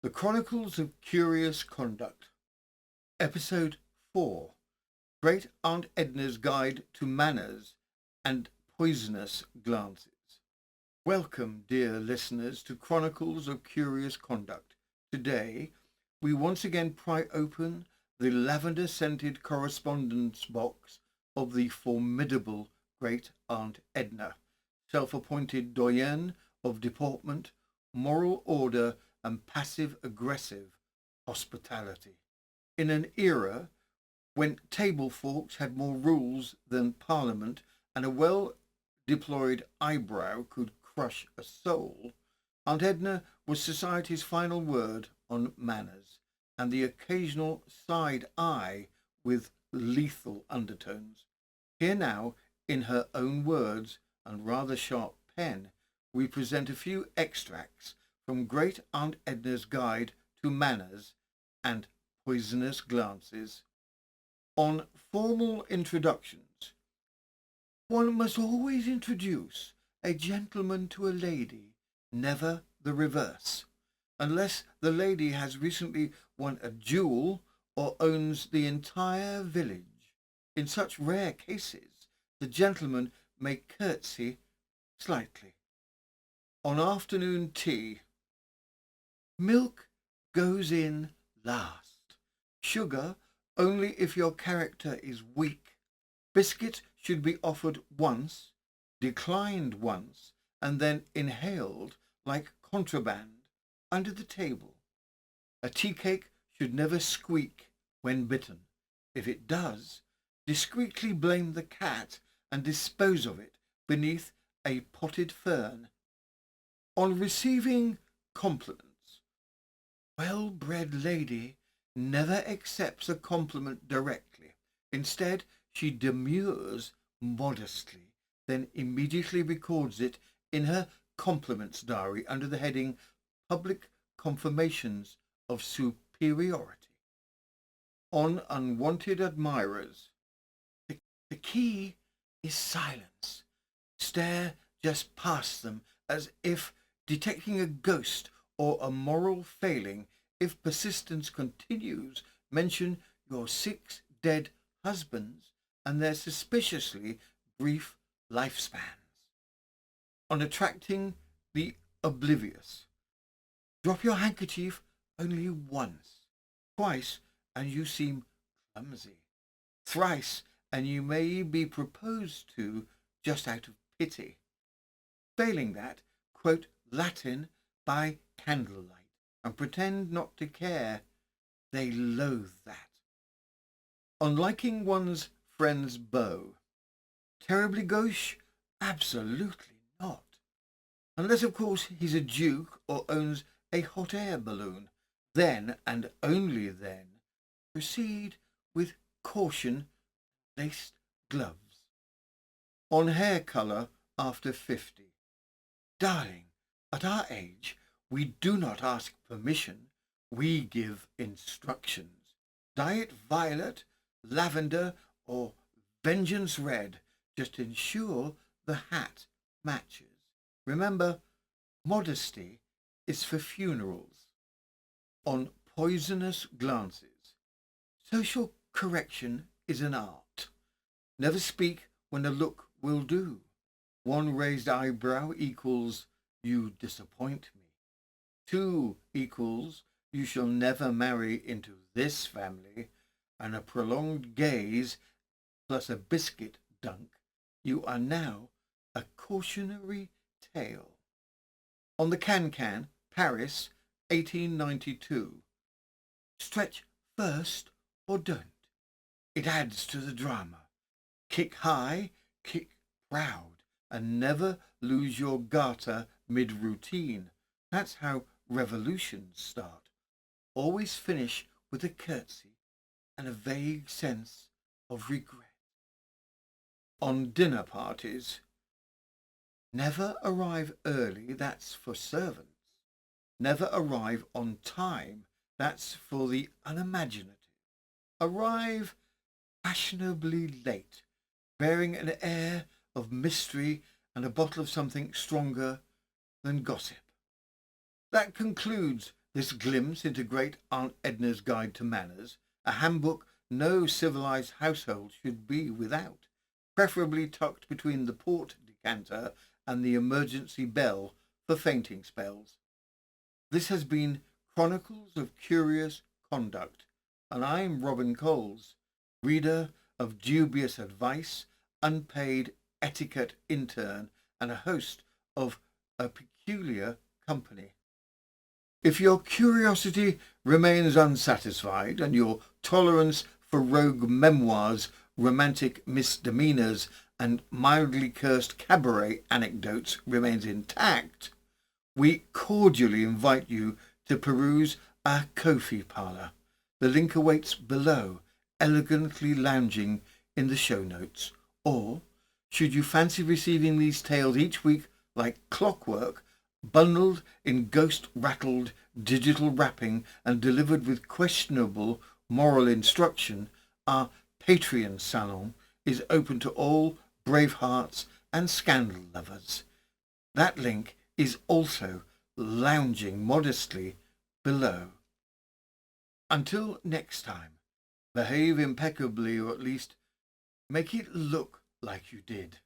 The Chronicles of Curious Conduct, Episode 4, Great Aunt Edna's Guide to Manners and Poisonous Glances. Welcome, dear listeners, to Chronicles of Curious Conduct. Today, we once again pry open the lavender-scented correspondence box of the formidable Great Aunt Edna, self-appointed doyenne of deportment, moral order, and passive-aggressive hospitality. In an era when table forks had more rules than Parliament and a well-deployed eyebrow could crush a soul, Aunt Edna was society's final word on manners, and the occasional side eye with lethal undertones. Here now, in her own words and rather sharp pen, we present a few extracts from Great Aunt Edna's Guide to Manners and Poisonous Glances. On formal introductions, one must always introduce a gentleman to a lady, never the reverse, unless the lady has recently won a duel or owns the entire village. In such rare cases, the gentleman may curtsey slightly. On afternoon tea, milk goes in last. Sugar only if your character is weak. Biscuit should be offered once, declined once, and then inhaled like contraband under the table. A tea cake should never squeak when bitten. If it does, discreetly blame the cat and dispose of it beneath a potted fern. On receiving compliments, well-bred lady never accepts a compliment directly. Instead, she demurs modestly, then immediately records it in her compliments diary under the heading Public Confirmations of Superiority. On unwanted admirers, the key is silence. Stare just past them as if detecting a ghost or a moral failing. If persistence continues, mention your 6 dead husbands and their suspiciously brief lifespans. On attracting the oblivious, drop your handkerchief only once. Twice, and you seem clumsy. Thrice, and you may be proposed to just out of pity. Failing that, quote Latin by candlelight and pretend not to care. They loathe that. On liking one's friend's beau, terribly gauche? Absolutely not. Unless, of course, he's a duke or owns a hot air balloon. Then, and only then, proceed with caution, laced gloves. On hair colour after 50. Darling, at our age, we do not ask permission, we give instructions. Dye it violet, lavender, or vengeance red. Just ensure the hat matches. Remember, modesty is for funerals. On poisonous glances, social correction is an art. Never speak when a look will do. One raised eyebrow equals you disappoint me. 2 equals you shall never marry into this family, and a prolonged gaze plus a biscuit dunk, you are now a cautionary tale. On the can-can, Paris, 1892. Stretch first or don't. It adds to the drama. Kick high, kick proud, and never lose your garter mid-routine. That's how revolutions start. Always finish with a curtsey and a vague sense of regret. On dinner parties, never arrive early, that's for servants. Never arrive on time, that's for the unimaginative. Arrive fashionably late, bearing an air of mystery and a bottle of something stronger than gossip. That concludes This glimpse into Great Aunt Edna's Guide to Manners, a handbook no civilized household should be without, preferably tucked between the port decanter and the emergency bell for fainting spells. This has been Chronicles of Curious Conduct, and I'm Robin Coles, reader of dubious advice, unpaid etiquette intern, and a host of A Peculiar Company. If your curiosity remains unsatisfied and your tolerance for rogue memoirs, romantic misdemeanours, and mildly cursed cabaret anecdotes remains intact, we cordially invite you to peruse our Ko-fi parlour. The link awaits below, elegantly lounging in the show notes. Or, should you fancy receiving these tales each week like clockwork, bundled in ghost-rattled digital wrapping and delivered with questionable moral instruction, our Patreon salon is open to all brave hearts and scandal lovers. That link is also lounging modestly below. Until next time, behave impeccably, or at least make it look like you did.